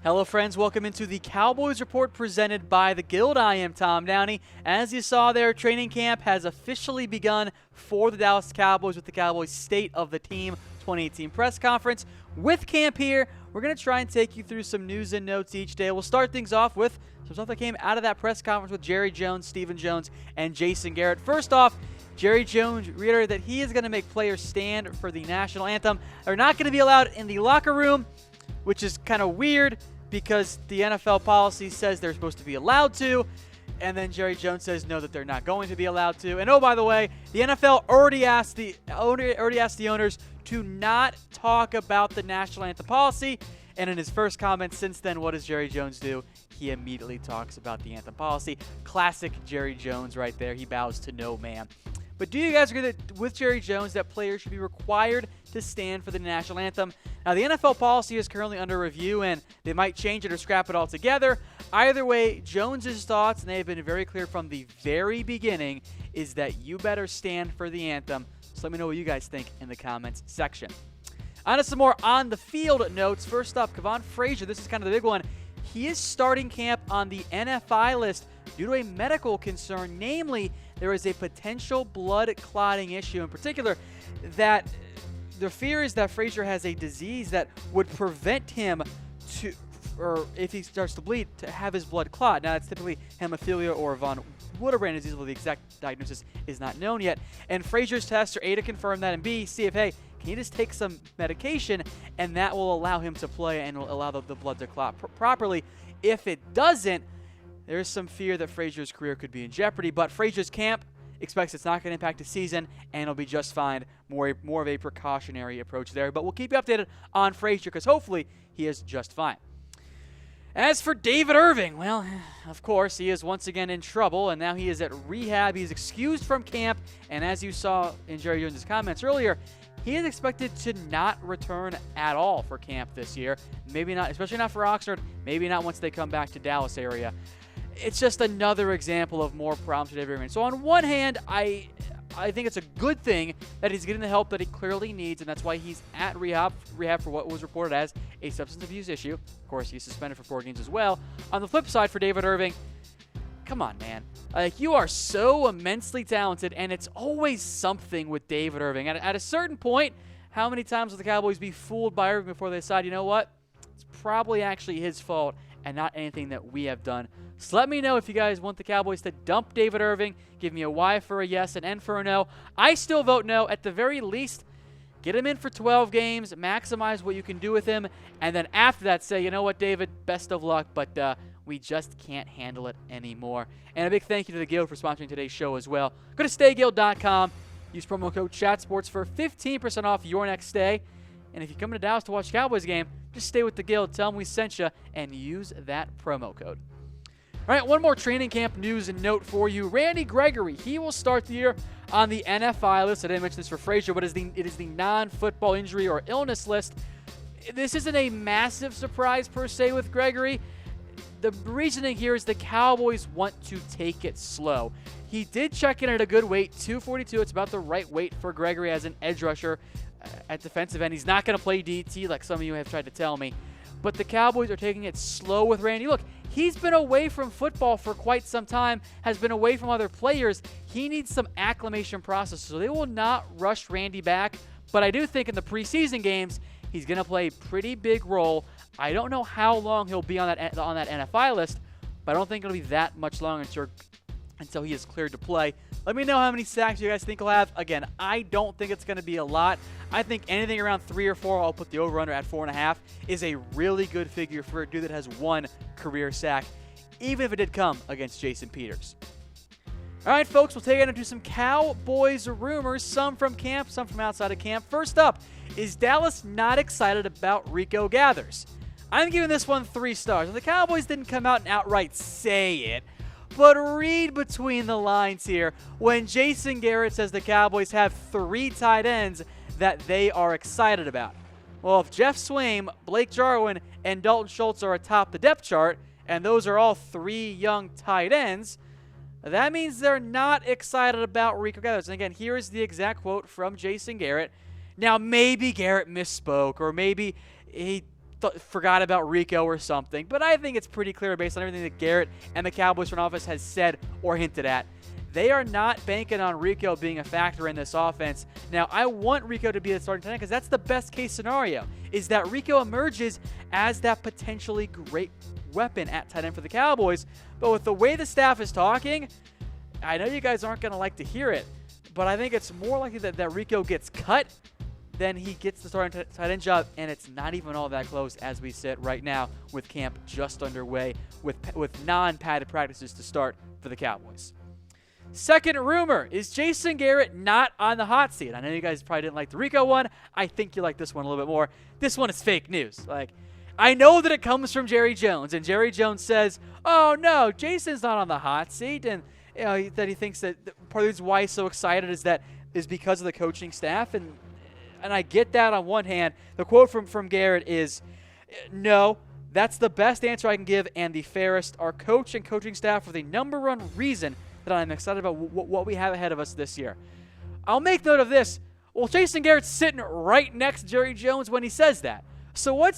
Hello friends, welcome into the Cowboys Report presented by The Guild. I am Tom Downey. As you saw there, training camp has officially begun for the Dallas Cowboys with the Cowboys State of the Team 2018 press conference. With camp here, we're going to try and take you through some news and notes each day. We'll start things off with some stuff that came out of that press conference with Jerry Jones, Stephen Jones, and Jason Garrett. First off, Jerry Jones reiterated that he is going to make players stand for the National Anthem. They're not going to be allowed in the locker room, which is kind of weird because the NFL policy says they're supposed to be allowed to, and then Jerry Jones says no, that they're not going to be allowed to. And oh, by the way, the NFL already asked the owners to not talk about the National Anthem policy, and in his first comments since then, what does Jerry Jones do? He immediately talks about the anthem policy. Classic Jerry Jones right there. He bows to no man. But do you guys agree that with Jerry Jones that players should be required to stand for the National Anthem? Now, the NFL policy is currently under review, and they might change it or scrap it altogether. Either way, Jones's thoughts, and they have been very clear from the very beginning, is that you better stand for the anthem. So let me know what you guys think in the comments section. On to some more on-the-field notes. First up, Kavon Frazier. This is kind of the big one. He is starting camp on the NFI list due to a medical concern, namely there is a potential blood clotting issue. In particular, that the fear is that Frazier has a disease that would prevent him to, or if he starts to bleed, to have his blood clot. Now, it's typically hemophilia or von Willebrand disease, although the exact diagnosis is not known yet. And Frazier's tests are A, to confirm that, and B, see if, hey, can he just take some medication, and that will allow him to play and will allow the blood to clot properly. If it doesn't, there is some fear that Frazier's career could be in jeopardy, but Frazier's camp expects it's not going to impact his season, and it'll be just fine. More of a precautionary approach there, but we'll keep you updated on Frazier because hopefully he is just fine. As for David Irving, well, of course, he is once again in trouble, and now he is at rehab. He's excused from camp, and as you saw in Jerry Jones' comments earlier, he is expected to not return at all for camp this year. Maybe not, especially not for Oxnard, maybe not once they come back to Dallas area. It's just another example of more problems for David Irving. So on one hand, I think it's a good thing that he's getting the help that he clearly needs, and that's why he's at rehab for what was reported as a substance abuse issue. Of course, he's suspended for 4 games as well. On the flip side for David Irving, come on, man. Like, you are so immensely talented, and it's always something with David Irving. At a certain point, how many times will the Cowboys be fooled by Irving before they decide, you know what? It's probably actually his fault and not anything that we have done. So let me know if you guys want the Cowboys to dump David Irving. Give me a Y for a yes, an N for a no. I still vote no. At the very least, get him in for 12 games, maximize what you can do with him, and then after that say, you know what, David, best of luck, but we just can't handle it anymore. And a big thank you to the Guild for sponsoring today's show as well. Go to stayguild.com. Use promo code ChatSports for 15% off your next stay. And if you come to Dallas to watch the Cowboys game, just stay with the Guild, tell them we sent you, and use that promo code. All right, one more training camp news and note for you. Randy Gregory, he will start the year on the NFI list. I didn't mention this for Frazier, but it is the non-football injury or illness list. This isn't a massive surprise per se with Gregory. The reasoning here is the Cowboys want to take it slow. He did check in at a good weight, 242. It's about the right weight for Gregory as an edge rusher at defensive end. He's not going to play DT like some of you have tried to tell me. But the Cowboys are taking it slow with Randy. Look, he's been away from football for quite some time, has been away from other players. He needs some acclimation process, so they will not rush Randy back. But I do think in the preseason games, he's going to play a pretty big role. I don't know how long he'll be on that NFI list, but I don't think it'll be that much longer until he is cleared to play. Let me know how many sacks you guys think he'll have. Again, I don't think it's going to be a lot. I think anything around 3 or 4, I'll put the over-under at 4.5, is a really good figure for a dude that has 1 career sack, even if it did come against Jason Peters. All right, folks, we'll take it into some Cowboys rumors, some from camp, some from outside of camp. First up, is Dallas not excited about Rico Gathers? I'm giving this one 3 stars. The Cowboys didn't come out and outright say it, but read between the lines here when Jason Garrett says the Cowboys have 3 tight ends that they are excited about. Well, if Jeff Swaim, Blake Jarwin, and Dalton Schultz are atop the depth chart, and those are all 3 young tight ends, that means they're not excited about Rico Gathers. And again, here is the exact quote from Jason Garrett. Now, maybe Garrett misspoke, or maybe he forgot about Rico or something. But I think it's pretty clear based on everything that Garrett and the Cowboys front office has said or hinted at. They are not banking on Rico being a factor in this offense. Now, I want Rico to be the starting tight end because that's the best case scenario, is that Rico emerges as that potentially great weapon at tight end for the Cowboys. But with the way the staff is talking, I know you guys aren't going to like to hear it, but I think it's more likely that Rico gets cut than he gets the starting tight end job, and it's not even all that close as we sit right now with camp just underway with non-padded practices to start for the Cowboys. Second rumor is Jason Garrett not on the hot seat. I know you guys probably didn't like the Rico one. I think you like this one a little bit more. This one is fake news. I know that it comes from Jerry Jones, and Jerry Jones says, "Oh no, Jason's not on the hot seat," and that he thinks that part of the reason why he's so excited is because of the coaching staff, and I get that on one hand. The quote from Garrett is, "No, that's the best answer I can give and the fairest. Our coach and coaching staff are the number one reason that I'm excited about what we have ahead of us this year." I'll make note of this. Well, Jason Garrett's sitting right next to Jerry Jones when he says that. So what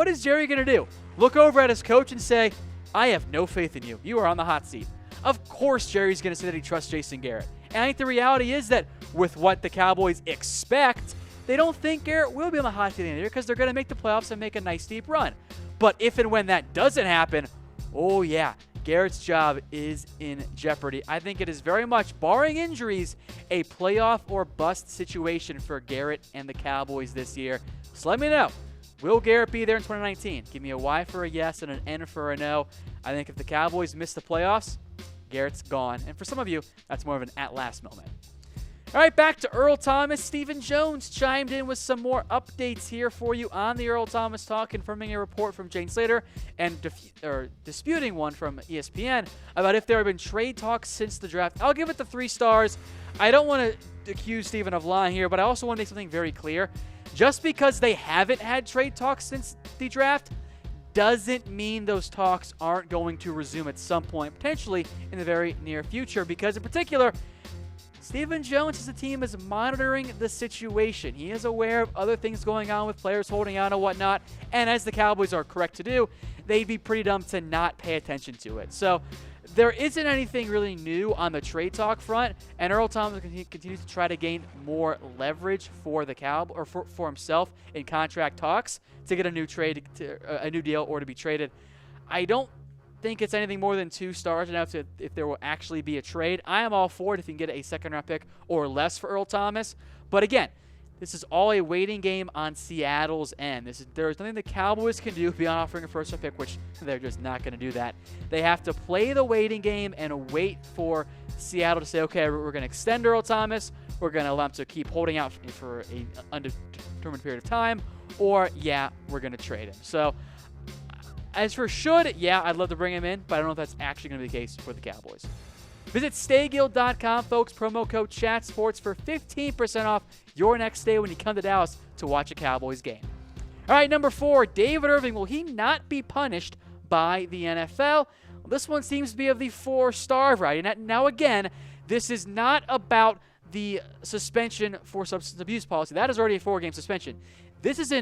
is Jerry going to do? Look over at his coach and say, "I have no faith in you. You are on the hot seat." Of course Jerry's going to say that he trusts Jason Garrett. And I think the reality is that with what the Cowboys expect, they don't think Garrett will be on the hot seat in the year because they're going to make the playoffs and make a nice deep run. But if and when that doesn't happen, oh yeah, Garrett's job is in jeopardy. I think it is very much, barring injuries, a playoff or bust situation for Garrett and the Cowboys this year. So let me know. Will Garrett be there in 2019? Give me a Y for a yes and an N for a no. I think if the Cowboys miss the playoffs, Garrett's gone. And for some of you, that's more of an at-last moment. All right, back to Earl Thomas. Stephen Jones chimed in with some more updates here for you on the Earl Thomas talk, confirming a report from Jane Slater and disputing one from ESPN about if there have been trade talks since the draft. I'll give it the 3 stars. I don't want to accuse Stephen of lying here, but I also want to make something very clear. Just because they haven't had trade talks since the draft doesn't mean those talks aren't going to resume at some point, potentially in the very near future, because in particular, Stephen Jones, as a team, is monitoring the situation. He is aware of other things going on with players holding out and whatnot, and as the Cowboys are correct to do, they'd be pretty dumb to not pay attention to it. So there isn't anything really new on the trade talk front, and Earl Thomas continues to try to gain more leverage for the Cowboys or for himself in contract talks to get a new deal or to be traded. I don't think it's anything more than 2 stars enough if there will actually be a trade. I am all for it if you can get a second-round pick or less for Earl Thomas. But again, this is all a waiting game on Seattle's end. There's nothing the Cowboys can do beyond offering a first-round pick, which they're just not going to do that. They have to play the waiting game and wait for Seattle to say, okay, we're going to extend Earl Thomas. We're going to allow him to keep holding out for an undetermined period of time. Or, yeah, we're going to trade him. So, as for should, yeah, I'd love to bring him in, but I don't know if that's actually going to be the case for the Cowboys. Visit StayGuild.com, folks. Promo code ChatSports for 15% off your next stay when you come to Dallas to watch a Cowboys game. All right, number 4, David Irving. Will he not be punished by the NFL? Well, this one seems to be of the 4-star variety. Now, again, this is not about the suspension for substance abuse policy. That is already a 4-game suspension. This is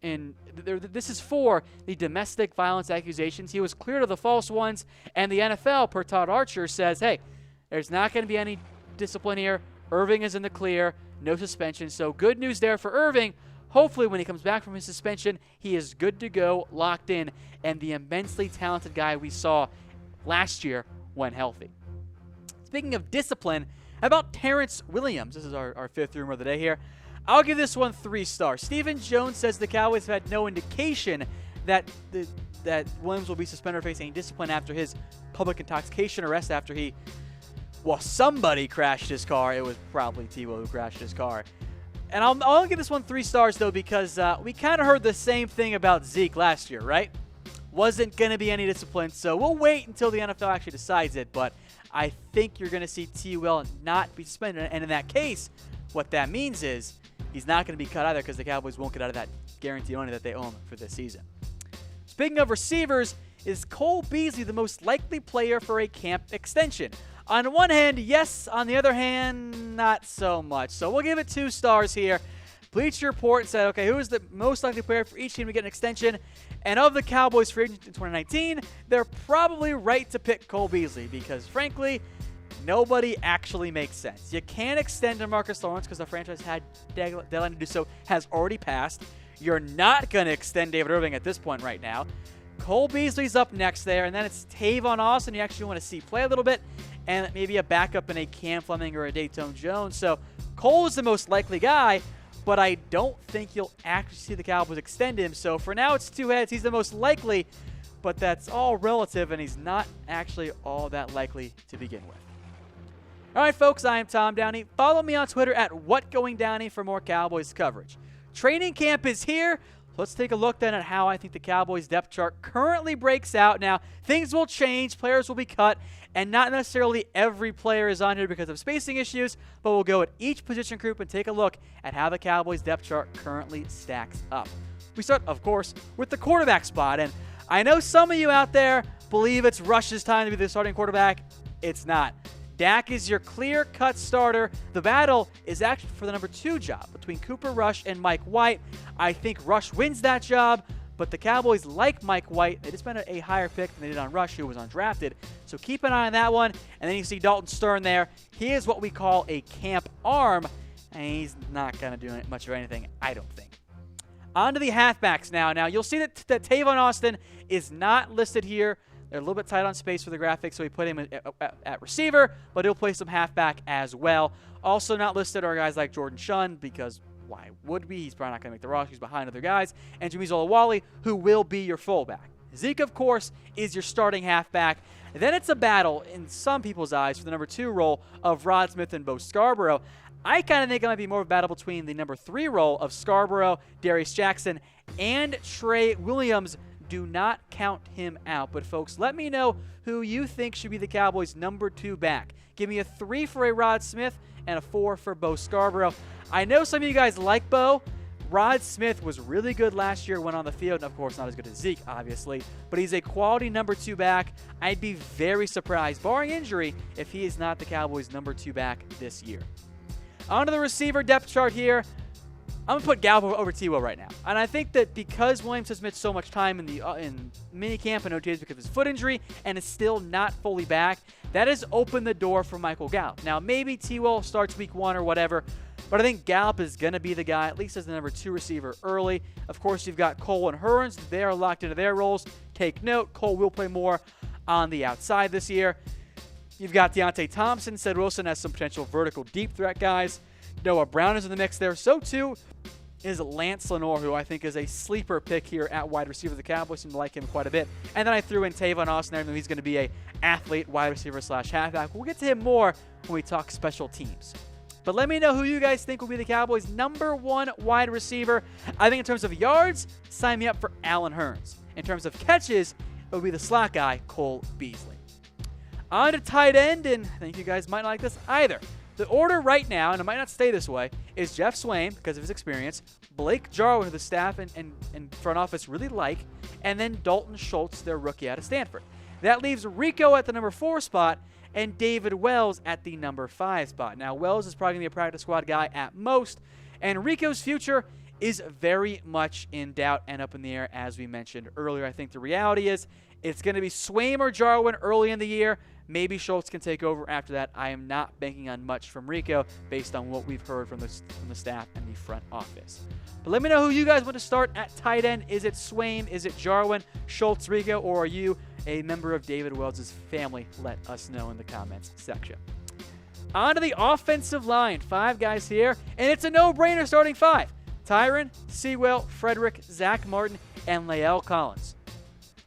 this is for the domestic violence accusations. He was cleared of the false ones, and the NFL, per Todd Archer, says, hey, there's not going to be any discipline here. Irving is in the clear, no suspension. So good news there for Irving. Hopefully when he comes back from his suspension, he is good to go, locked in, and the immensely talented guy we saw last year when healthy. Speaking of discipline, how about Terrance Williams? This is our 5th rumor of the day here. I'll give this one 3 stars. Stephen Jones says the Cowboys have had no indication that Williams will be suspended or face any discipline after his public intoxication arrest after somebody crashed his car. It was probably Tebow who crashed his car. And I'll give this one 3 stars, though, because we kind of heard the same thing about Zeke last year, right? Wasn't going to be any discipline, so we'll wait until the NFL actually decides it. But I think you're going to see T.Will not be suspended. And in that case, what that means is he's not going to be cut either because the Cowboys won't get out of that guaranteed money that they owe him for this season. Speaking of receivers, is Cole Beasley the most likely player for a camp extension? On one hand, yes. On the other hand, not so much. So we'll give it 2 stars here. Bleacher Report said, okay, who is the most likely player for each team to get an extension? And of the Cowboys free agents in 2019, they're probably right to pick Cole Beasley because, frankly, nobody actually makes sense. You can't extend DeMarcus Lawrence because the franchise had deadline to do so has already passed. You're not going to extend David Irving at this point right now. Cole Beasley's up next there, and then it's Kavon Austin you actually want to see play a little bit, and maybe a backup in a Cam Fleming or a Dayton Jones. So Cole is the most likely guy, but I don't think you'll actually see the Cowboys extend him. So for now, it's two heads. He's the most likely, but that's all relative, and he's not actually all that likely to begin with. All right, folks, I am Tom Downey. Follow me on Twitter at WhatGoingDowney for more Cowboys coverage. Training camp is here. Let's take a look then at how I think the Cowboys depth chart currently breaks out. Now, things will change, players will be cut, and not necessarily every player is on here because of spacing issues, but we'll go at each position group and take a look at how the Cowboys depth chart currently stacks up. We start, of course, with the quarterback spot, and I know some of you out there believe it's Rush's time to be the starting quarterback. It's not. Dak is your clear-cut starter. The battle is actually for the number 2 job between Cooper Rush and Mike White. I think Rush wins that job, but the Cowboys like Mike White. They just spent a higher pick than they did on Rush, who was undrafted. So keep an eye on that one. And then you see Dalton Stern there. He is what we call a camp arm, and he's not going to do much of anything, I don't think. On to the halfbacks now. Now, you'll see that Kavon Austin is not listed here. They're a little bit tight on space for the graphics, so we put him at receiver, but he'll play some halfback as well. Also not listed are guys like Jordan Shun, because why would we? He's probably not going to make the roster. He's behind other guys. And Jimmy Olawale, who will be your fullback. Zeke, of course, is your starting halfback. Then it's a battle, in some people's eyes, for the number 2 role of Rod Smith and Bo Scarborough. I kind of think it might be more of a battle between the number 3 role of Scarborough, Darius Jackson, and Trey Williams. Do not count him out. But, folks, let me know who you think should be the Cowboys' number 2 back. Give me a 3 for a Rod Smith and a 4 for Bo Scarborough. I know some of you guys like Bo. Rod Smith was really good last year when on the field. And, of course, not as good as Zeke, obviously. But he's a quality number 2 back. I'd be very surprised, barring injury, if he is not the Cowboys' number 2 back this year. On to the receiver depth chart here. I'm going to put Gallup over T-Will right now. And I think that because Williams has missed so much time in minicamp and OTAs because of his foot injury and is still not fully back, that has opened the door for Michael Gallup. Now, maybe T-Will starts week 1 or whatever, but I think Gallup is going to be the guy, at least as the number 2 receiver early. Of course, you've got Cole and Hurns. They are locked into their roles. Take note, Cole will play more on the outside this year. You've got Deontay Thompson. Ced Wilson has some potential vertical deep threat guys. Noah Brown is in the mix there. So, too, is Lance Lenore, who I think is a sleeper pick here at wide receiver. The Cowboys seem to like him quite a bit. And then I threw in Kavon Austin there, and he's going to be a athlete wide receiver / halfback. We'll get to him more when we talk special teams. But let me know who you guys think will be the Cowboys' number 1 wide receiver. I think in terms of yards, sign me up for Allen Hurns. In terms of catches, it will be the slot guy, Cole Beasley. On to tight end, and I think you guys might not like this either. The order right now, and it might not stay this way, is Jeff Swaim, because of his experience, Blake Jarwin, who the staff and front office really like, and then Dalton Schultz, their rookie out of Stanford. That leaves Rico at the number 4 spot and David Wells at the number 5 spot. Now, Wells is probably going to be a practice squad guy at most, and Rico's future is very much in doubt and up in the air, as we mentioned earlier. I think the reality is it's going to be Swaim or Jarwin early in the year. Maybe Schultz can take over after that. I am not banking on much from Rico based on what we've heard from the staff and the front office. But let me know who you guys want to start at tight end. Is it Swaim? Is it Jarwin, Schultz, Rico, or are you a member of David Wells' family? Let us know in the comments section. On to the offensive line. 5 guys here, and it's a no-brainer starting 5. Tyron, Sewell, Frederick, Zach Martin, and Lael Collins.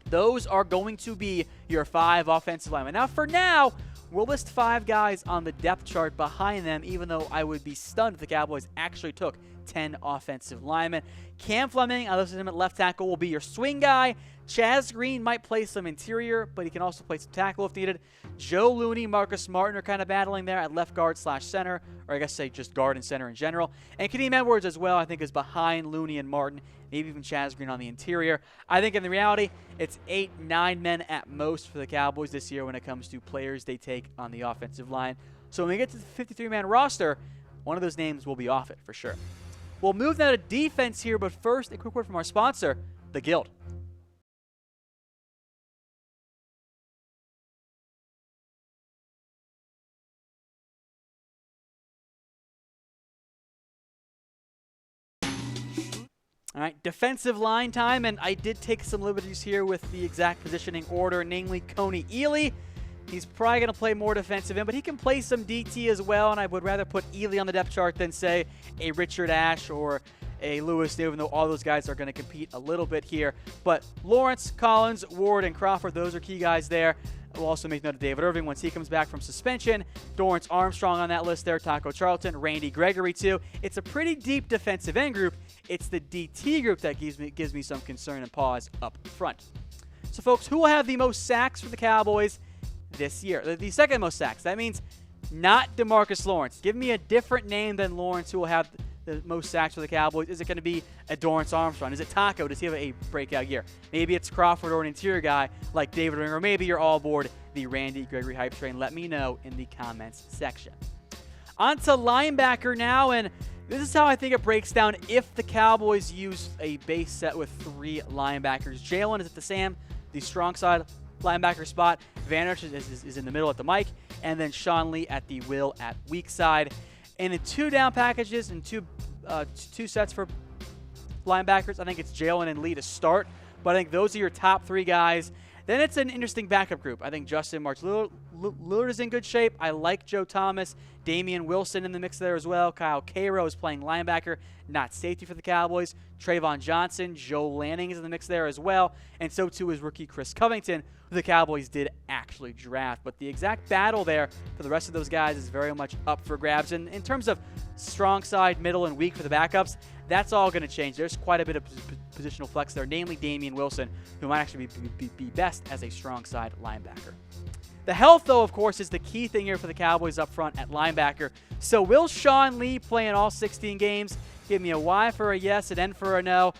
Those are going to be your 5 offensive linemen. Now, for now, we'll list 5 guys on the depth chart behind them, even though I would be stunned if the Cowboys actually took 10 offensive linemen. Cam Fleming, I listed him at left tackle, will be your swing guy. Chaz Green might play some interior, but he can also play some tackle if needed. Joe Looney, Marcus Martin are kind of battling there at left guard / center, or I guess say just guard and center in general. And Kadeem Edwards as well, I think, is behind Looney and Martin, maybe even Chaz Green on the interior. I think in the reality, it's 8-9 men at most for the Cowboys this year when it comes to players they take on the offensive line. So when we get to the 53-man roster, one of those names will be off it for sure. We'll move now to defense here, but first, a quick word from our sponsor, The Guild. All right, defensive line time, and I did take some liberties here with the exact positioning order, namely Coney Ely. He's probably going to play more defensive end, but he can play some DT as well, and I would rather put Ely on the depth chart than, say, a Richard Ash or a Lewis, even though all those guys are going to compete a little bit here. But Lawrence, Collins, Ward, and Crawford, those are key guys there. We'll also make note of David Irving once he comes back from suspension. Dorrance Armstrong on that list there, Taco Charlton, Randy Gregory too. It's a pretty deep defensive end group. It's the DT group that gives me some concern and pause up front. So folks, who will have the most sacks for the Cowboys this year? The second most sacks. That means not DeMarcus Lawrence. Give me a different name than Lawrence who will have the most sacks for the Cowboys. Is it going to be a Dorrance Armstrong? Is it Taco? Does he have a breakout year? Maybe it's Crawford or an interior guy like David Irving, or maybe you're all aboard the Randy Gregory hype train. Let me know in the comments section. On to linebacker now, and this is how I think it breaks down if the Cowboys use a base set with 3 linebackers. Jalen is at the strong side linebacker spot. Vanderich is in the middle at the Mike, and then Sean Lee at the will at weak side. And in 2 down packages and two sets for linebackers, I think it's Jalen and Lee to start. But I think those are your top 3 guys. Then it's an interesting backup group. I think Justin March-Lillard is in good shape. I like Joe Thomas. Damian Wilson in the mix there as well. Kyle Cairo is playing linebacker, not safety for the Cowboys. Trayvon Johnson, Joe Lanning is in the mix there as well. And so too is rookie Chris Covington, who the Cowboys did actually draft. But the exact battle there for the rest of those guys is very much up for grabs. And in terms of strong side, middle, and weak for the backups, that's all going to change. There's quite a bit of positional flex there, namely Damian Wilson, who might actually be best as a strong side linebacker. The health, though, of course, is the key thing here for the Cowboys up front at linebacker. So will Sean Lee play in all 16 games? Give me a Y for a yes, an N for a no.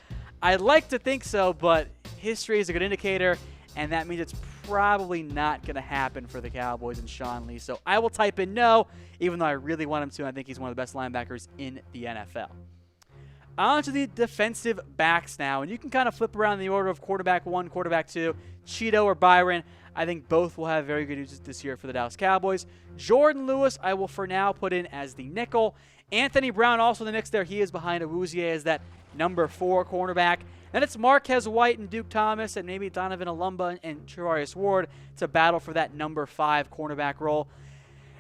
I'd like to think so, but history is a good indicator, and that means it's probably not going to happen for the Cowboys and Sean Lee. So I will type in no, even though I really want him to. I think he's one of the best linebackers in the NFL. On to the defensive backs now, and you can kind of flip around the order of quarterback 1, quarterback 2, Cheeto or Byron. I think both will have very good uses this year for the Dallas Cowboys. Jordan Lewis, I will for now put in as the nickel. Anthony Brown also in the mix there. He is behind Awuzie as that number 4 cornerback. Then it's Marquez White and Duke Thomas and maybe Donovan Alumba and Trevarius Ward to battle for that number 5 cornerback role.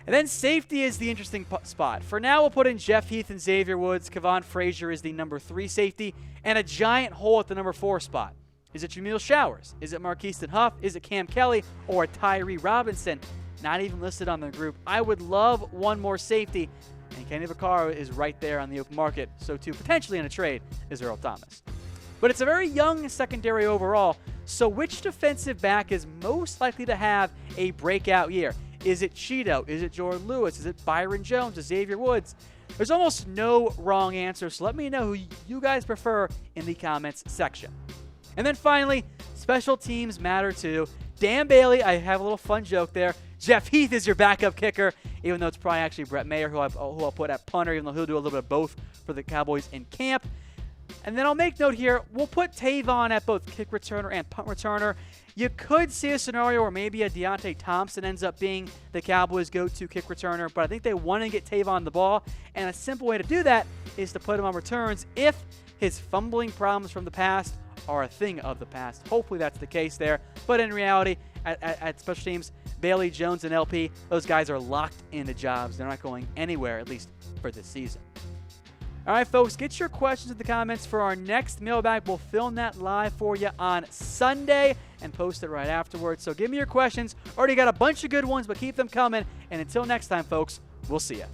And then safety is the interesting spot. For now, we'll put in Jeff Heath and Xavier Woods. Kavon Frazier is the number 3 safety, and a giant hole at the number 4 spot. Is it Jameel Showers? Is it Marquise Huff? Is it Cam Kelly? Or Tyree Robinson? Not even listed on the group. I would love one more safety, and Kenny Vaccaro is right there on the open market. So too, potentially in a trade, is Earl Thomas. But it's a very young secondary overall, so which defensive back is most likely to have a breakout year? Is it Cheeto? Is it Jordan Lewis? Is it Byron Jones? Is Xavier Woods? There's almost no wrong answer, so let me know who you guys prefer in the comments section. And then finally, special teams matter too. Dan Bailey, I have a little fun joke there. Jeff Heath is your backup kicker, even though it's probably actually Brett Mayer who I'll put at punter, even though he'll do a little bit of both for the Cowboys in camp. And then I'll make note here, we'll put Tavon at both kick returner and punt returner. You could see a scenario where maybe a Deontay Thompson ends up being the Cowboys' go-to kick returner, but I think they want to get Tavon the ball, and a simple way to do that is to put him on returns if his fumbling problems from the past are a thing of the past. Hopefully that's the case there, but in reality, at special teams, Bailey, Jones, and LP, those guys are locked into jobs. They're not going anywhere, at least for this season. All right, folks, get your questions in the comments for our next mailbag. We'll film that live for you on Sunday and post it right afterwards. So give me your questions. Already got a bunch of good ones, but keep them coming. And until next time, folks, we'll see you.